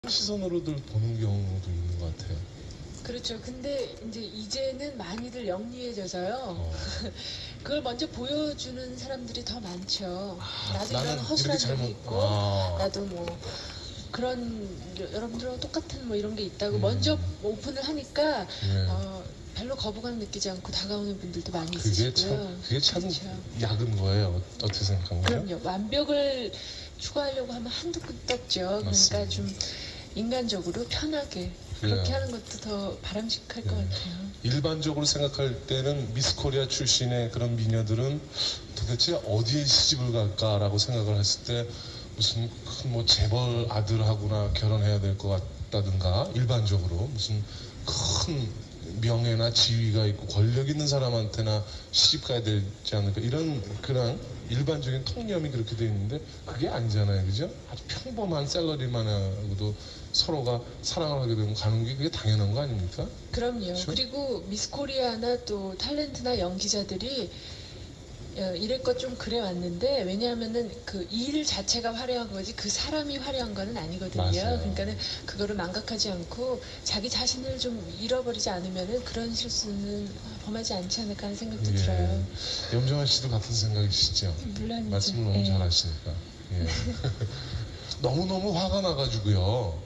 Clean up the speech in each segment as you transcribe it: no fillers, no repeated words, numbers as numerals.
시선으로들 보는 경우도 있는 것 같아요. 그렇죠. 근데 이제는 많이들 영리해져서요. 어. 그걸 먼저 보여주는 사람들이 더 많죠. 나도 나는 이런 허술한 이렇게 점이 잘못- 있고, 아. 나도 뭐 그런 여러분들하고 똑같은 뭐 이런 게 있다고 음. 먼저 오픈을 하니까 네. 별로 거부감 느끼지 않고 다가오는 분들도 많이 그게 있으시고요. 그게 참 그렇죠. 약은 거예요. 어떻게 생각하세요? 그럼요. 완벽을 추구하려고 하면 한도 끝도 없죠. 맞습니다. 그러니까 좀 인간적으로 편하게 그래요. 그렇게 하는 것도 더 바람직할 것 네. 같아요. 일반적으로 생각할 때는 미스 코리아 출신의 그런 미녀들은 도대체 어디에 시집을 갈까라고 생각을 했을 때 무슨 큰 뭐 재벌 아들하고나 결혼해야 될 것 같다든가 일반적으로 무슨 큰 명예나 지위가 있고 권력 있는 사람한테나 시집 가야 되지 않을까 이런 그런 일반적인 통념이 그렇게 돼 있는데 그게 아니잖아요, 그죠? 아주 평범한 샐러리만하고도 서로가 사랑을 하게 되면 가는 게 그게 당연한 거 아닙니까? 그럼요. 그렇죠? 그리고 미스 코리아나 또 탤런트나 연기자들이 이랬것 좀 그래 왔는데 왜냐하면은 그 일 자체가 화려한 거지 그 사람이 화려한 거는 아니거든요. 맞아요. 그러니까는 그거를 망각하지 않고 자기 자신을 좀 잃어버리지 않으면은 그런 실수는 범하지 않지 않을까 하는 생각도 들어요. 염정아 씨도 같은 생각이시죠? 물론이죠. 말씀을 너무 예. 잘하시니까. 예. 너무너무 화가 나가지고요.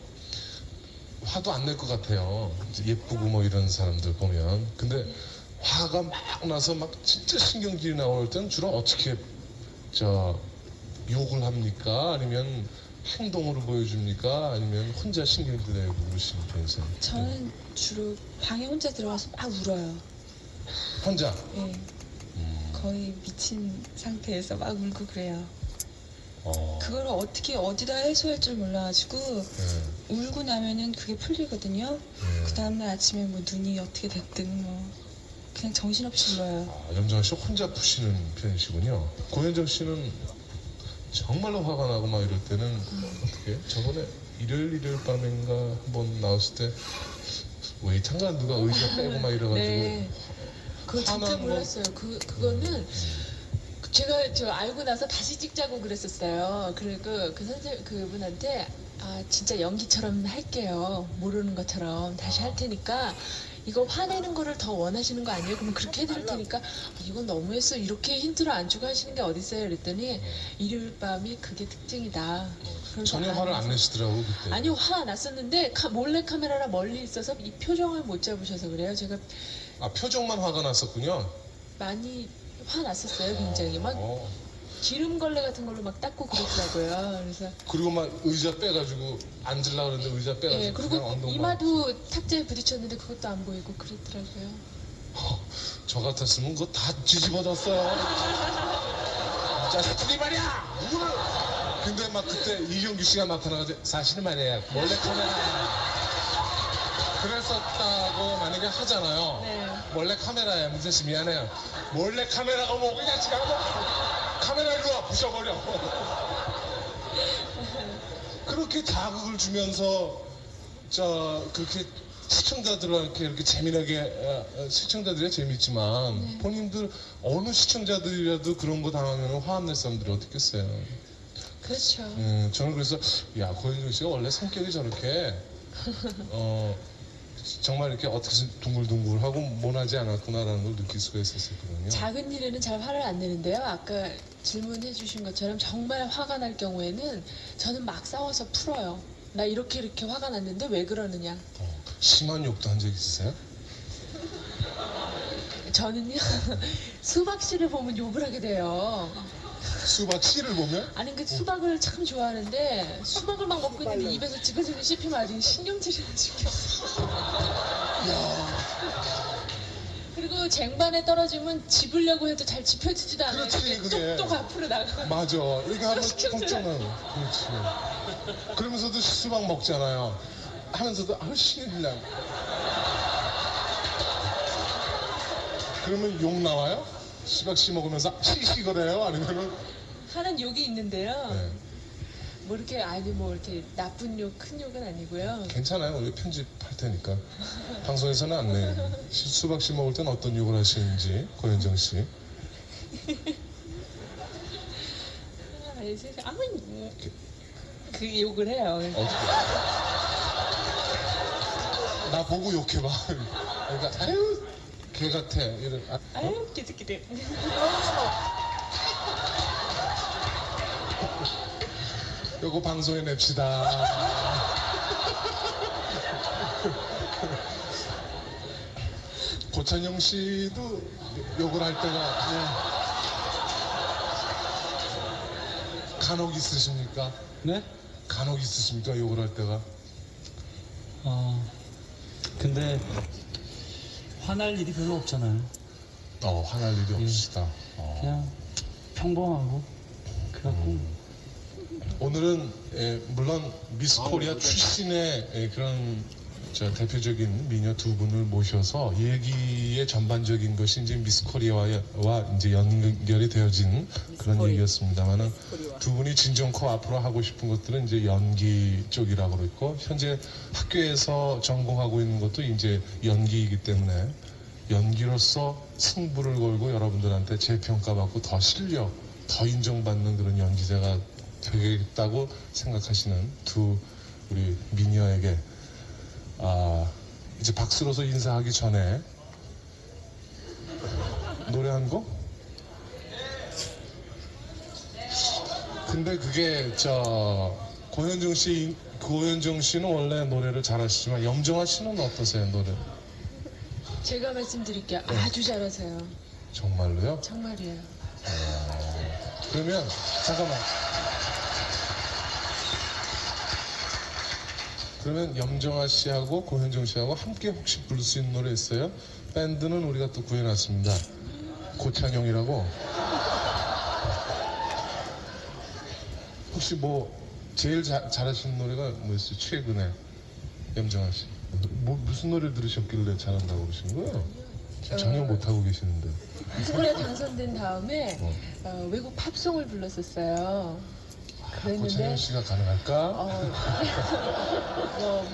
화도 안 낼 것 같아요. 이제 예쁘고 뭐 이런 사람들 보면. 근데 화가 막 나서 막 진짜 신경질이 나올 땐 주로 어떻게 욕을 합니까? 아니면 행동으로 보여줍니까? 아니면 혼자 신경질 내고 그러시는 편이세요? 저는 주로 방에 혼자 들어가서 막 울어요. 혼자? 예. 거의 미친 상태에서 막 울고 그래요. 그걸 어떻게 어디다 해소할 줄 몰라가지고 네. 울고 나면은 그게 풀리거든요. 네. 그 다음날 아침에 뭐 눈이 어떻게 됐든 뭐 그냥 정신없이 울어요. 염정아 씨 혼자 푸시는 편이시군요. 고현정 씨는 정말로 화가 나고 막 이럴 때는 어떻게? 저번에 일요일 밤인가 한번 나왔을 때 웨이터인가 누가 의자 빼고 막 이래가지고 네. 그거 진짜 화난 거- 몰랐어요. 그거는 제가 저 알고 나서 다시 찍자고 그랬었어요. 그리고 그 선생 그분한테 진짜 연기처럼 할게요. 모르는 것처럼 다시 할 테니까 이거 화내는 거를 더 원하시는 거 아니에요? 그러면 그렇게 해드릴 테니까 이건 너무했어. 이렇게 힌트를 안 주고 하시는 게 어딨어요? 그랬더니 일요일 밤이 그게 특징이다. 그래서 전혀 화를 안 내시더라고 그때. 아니요, 화 났었는데 몰래 카메라라 멀리 있어서 이 표정을 못 잡으셔서 그래요. 제가 표정만 화가 났었군요. 많이 화 났었어요. 굉장히 막 어. 기름 걸레 같은 걸로 막 닦고 그랬더라고요. 그래서 그리고 막 의자 빼가지고 앉으려고 그러는데 의자 빼가지고 예, 그냥 그리고 엉덩이만. 이마도 탁자에 부딪혔는데 그것도 안 보이고 그랬더라고요. 저 같았으면 그거 다 뒤집어졌어요. 자식들이 말이야! 누구를! 근데 막 그때 이경규 씨가 나타나가지고 사실 말이야 몰래 카메라 그랬었다고 만약에 하잖아요. 네. 몰래 카메라야 문세 씨 미안해요. 몰래 카메라가 뭐 그냥 지금 카메라 일로 와 부셔버려. 그렇게 자극을 주면서 그렇게 시청자들한테 이렇게 재미나게 시청자들이 재밌지만 본인들 어느 시청자들이라도 그런 거 당하면 화 안 낼 사람들이 어떻겠어요. 그렇죠. 저는 그래서 고현정 씨가 원래 성격이 저렇게 정말 이렇게 어떻게 둥글둥글하고 모나지 않았구나라는 걸 느낄 수가 있었거든요. 작은 일에는 잘 화를 안 내는데요. 아까 질문해 주신 것처럼 정말 화가 날 경우에는 저는 막 싸워서 풀어요. 나 이렇게 화가 났는데 왜 그러느냐. 심한 욕도 한 적 있으세요? 저는요. 수박 씨를 보면 욕을 하게 돼요. 수박 씨를 보면? 아니 그 수박을 참 좋아하는데 수박을 막 먹고 있는데 입에서 집에서 씹히면 아주 신경질이 나시겠어. 그리고 쟁반에 떨어지면 집으려고 해도 잘 집혀지지도 않아요. 그렇지, 그게. 똑똑 앞으로 나가. 맞아. 이렇게 하면 신경질 걱정은. 그렇지. 그러면서도 수박 먹잖아요. 하면서도 신이 나. 그러면 욕 나와요? 수박 씨 먹으면서 시시거려요? 아니면은 하는 욕이 있는데요. 네. 뭐 이렇게 뭐 이렇게 나쁜 욕, 큰 욕은 아니고요. 괜찮아요. 우리 편집할 테니까. 방송에서는 안 내요. 수박 씨 먹을 땐 어떤 욕을 하시는지 고현정 씨. 그 욕을 해요. 어떻게? 나 보고 욕해봐. 그러니까 아유 개 같아. 이런. 아유 기특기득. 요거 방송에 냅시다. 고찬영 씨도 욕을 할 때가 간혹 있으십니까? 네? 간혹 있으십니까? 욕을 할 때가? 근데 화날 일이 별로 없잖아요. 화날 일이 없으시다. 그냥 평범하고 그래갖고 오늘은 물론 미스 코리아 출신의 그런 대표적인 미녀 두 분을 모셔서 얘기의 전반적인 것이 이제 미스 코리아와 이제 연결이 되어진 그런 얘기였습니다만은 두 분이 진정코 앞으로 하고 싶은 것들은 이제 연기 쪽이라고 그랬고 현재 학교에서 전공하고 있는 것도 이제 연기이기 때문에 연기로서 승부를 걸고 여러분들한테 재평가받고 더 실력, 더 인정받는 그런 연기자가 되겠다고 생각하시는 두 우리 미녀에게 이제 박수로서 인사하기 전에 노래 한 곡? 근데 그게 고현정 씨는 원래 노래를 잘하시지만 염정아 씨는 어떠세요 노래? 제가 말씀드릴게요. 아주 잘하세요. 정말로요? 정말이에요. 그러면 잠깐만. 그러면 염정아 씨하고 고현정 씨하고 함께 혹시 부를 수 있는 노래 있어요? 밴드는 우리가 또 구해놨습니다. 고찬용이라고. 혹시 뭐 제일 잘하시는 노래가 뭐 있어요? 최근에 염정아 씨. 무슨 노래 들으셨길래 잘한다고 그러신 거예요? 전혀 못하고 계시는데. 미스코리아 당선된 다음에 외국 팝송을 불렀었어요. 고찬용 씨가 가능할까?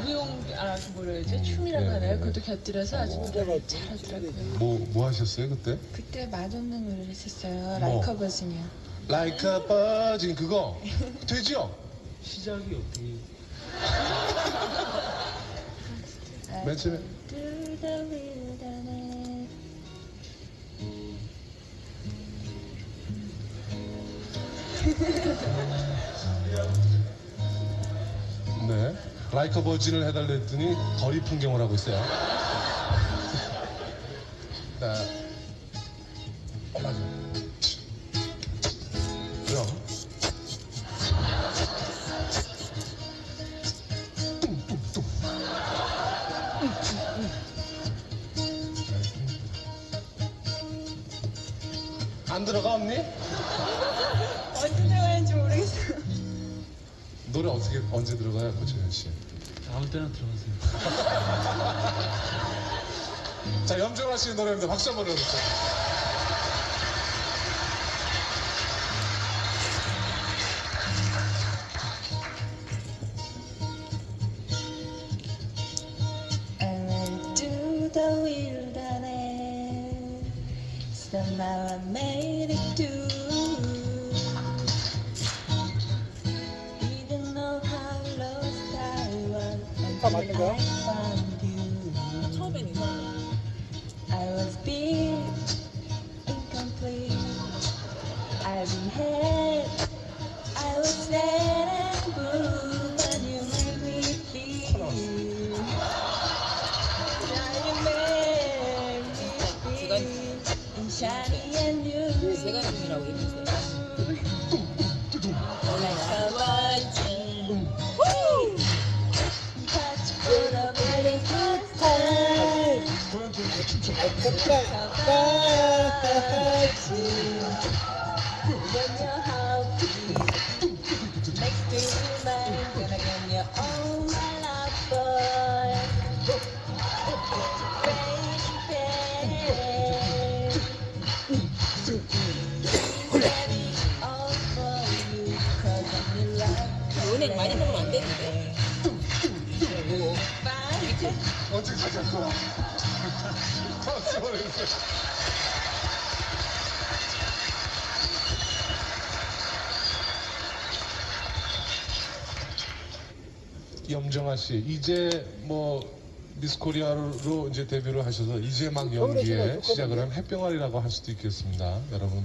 무용 뭐라 그러지? 춤이라고 네, 하나요? 네. 그것도 곁들여서 아주 노래를 잘하더라고요. 뭐 하셨어요 그때? 그때 맛없는 노래를 했었어요. 뭐? 라이커 버진이요. Like a Virgin 그거 되죠? 시작이 어떻게 맨 처음에 네, 라이커 버진을 해달라 했더니 거리 풍경을 하고 있어요. 네. 맞아. 그럼 뚱뚱뚱. 안 들어가 언니? 어디 들어가는지 모르겠어요. 노래 언제 들어가요, 고찬현 씨? 아무 때나 들어가세요. 자, 염정아 씨의 노래입니다. 박수 한번 해주세요. I went to the wilderness. Somehow I made it through. Didn't know how lost I was until I found you. I was big, incomplete. I've been had. I was sad and blue, but you made me feel. Now you made me feel shiny and new. 세간중이라고 있는데. Like a virgin. Touch for the very first time. Like a virgin. When your heart beats next to mine, gonna get you all my love, boy. Baby, all for you, 'cause I'm in love. 은행 많이 먹으면 안 되는데. Bye. 언제까지 할 거야? 박수 한번 해주세요. 염정아 씨, 이제 뭐 미스 코리아로 이제 데뷔를 하셔서 이제 막 연기에 시작을 한 햇병아리라고 할 수도 있겠습니다. 여러분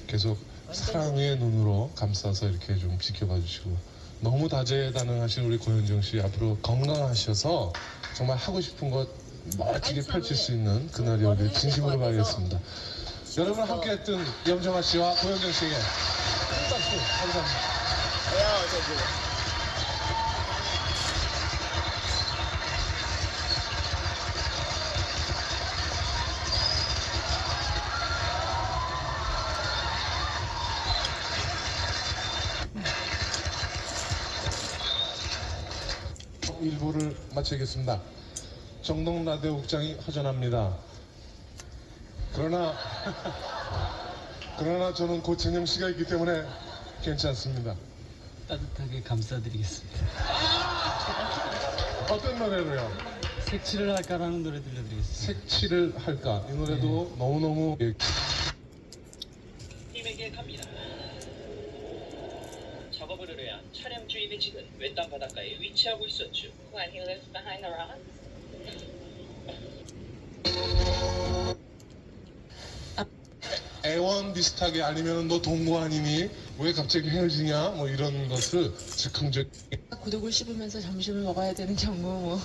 계속 사랑의 눈으로 감싸서 이렇게 좀 지켜봐 주시고, 너무 다재다능하신 우리 고현정 씨 앞으로 건강하셔서 정말 하고 싶은 것 멋지게 펼칠 수 있는 그날이 오길 진심으로 바라겠습니다. 여러분 함께했던 염정아 씨와 고현정 씨에게 큰 박수 감사합니다. 일부를 마치겠습니다. 정동 라디오 국장이 허전합니다. 그러나 저는 고찬영 씨가 있기 때문에 괜찮습니다. 따뜻하게 감싸드리겠습니다. 어떤 노래로요? 색칠을 할까라는 노래 들려드리겠습니다. 색칠을 할까? 이 노래도 너무너무 팀에게 갑니다. 작업을 의뢰한 차량 주인의 집은 외딴 바닷가에 위치하고 있었죠. When he lives behind the rocks. 애원 비슷하게 아니면 너 동거 아니니? 왜 갑자기 헤어지냐? 뭐 이런 것을 즉흥적 고독을 씹으면서 점심을 먹어야 되는 경우 뭐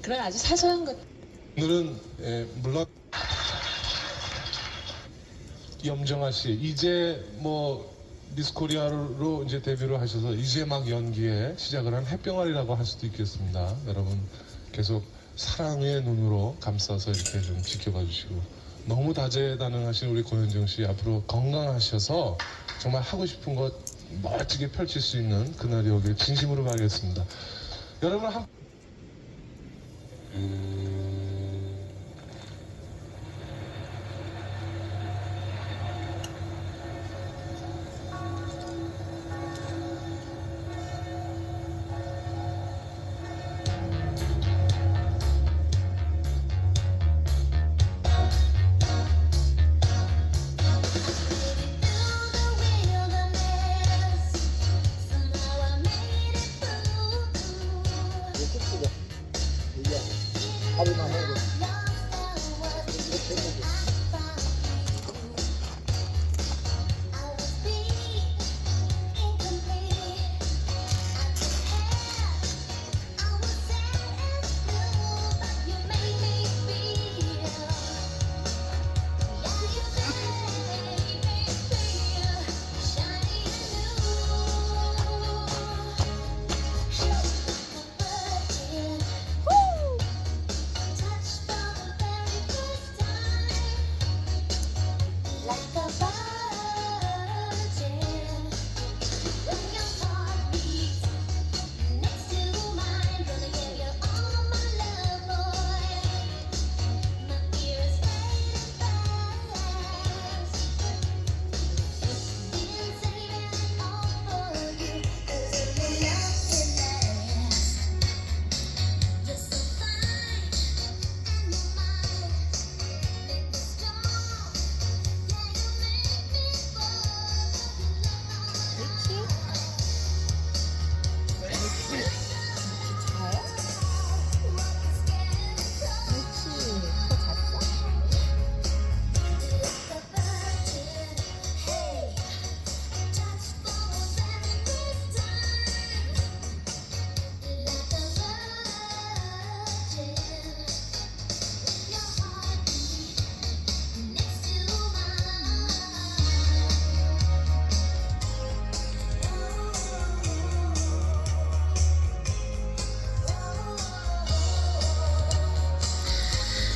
그런 아주 사소한 것. 오늘은 물론 염정아 씨 이제 뭐 미스 코리아로 이제 데뷔를 하셔서 이제 막 연기에 시작을 한 햇병아리라고 할 수도 있겠습니다. 여러분 계속 사랑의 눈으로 감싸서 이렇게 좀 지켜봐 주시고, 너무 다재다능하신 우리 고현정 씨 앞으로 건강하셔서 정말 하고 싶은 것 멋지게 펼칠 수 있는 그날이 오길 진심으로 바라겠습니다. 여러분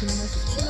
뒷모습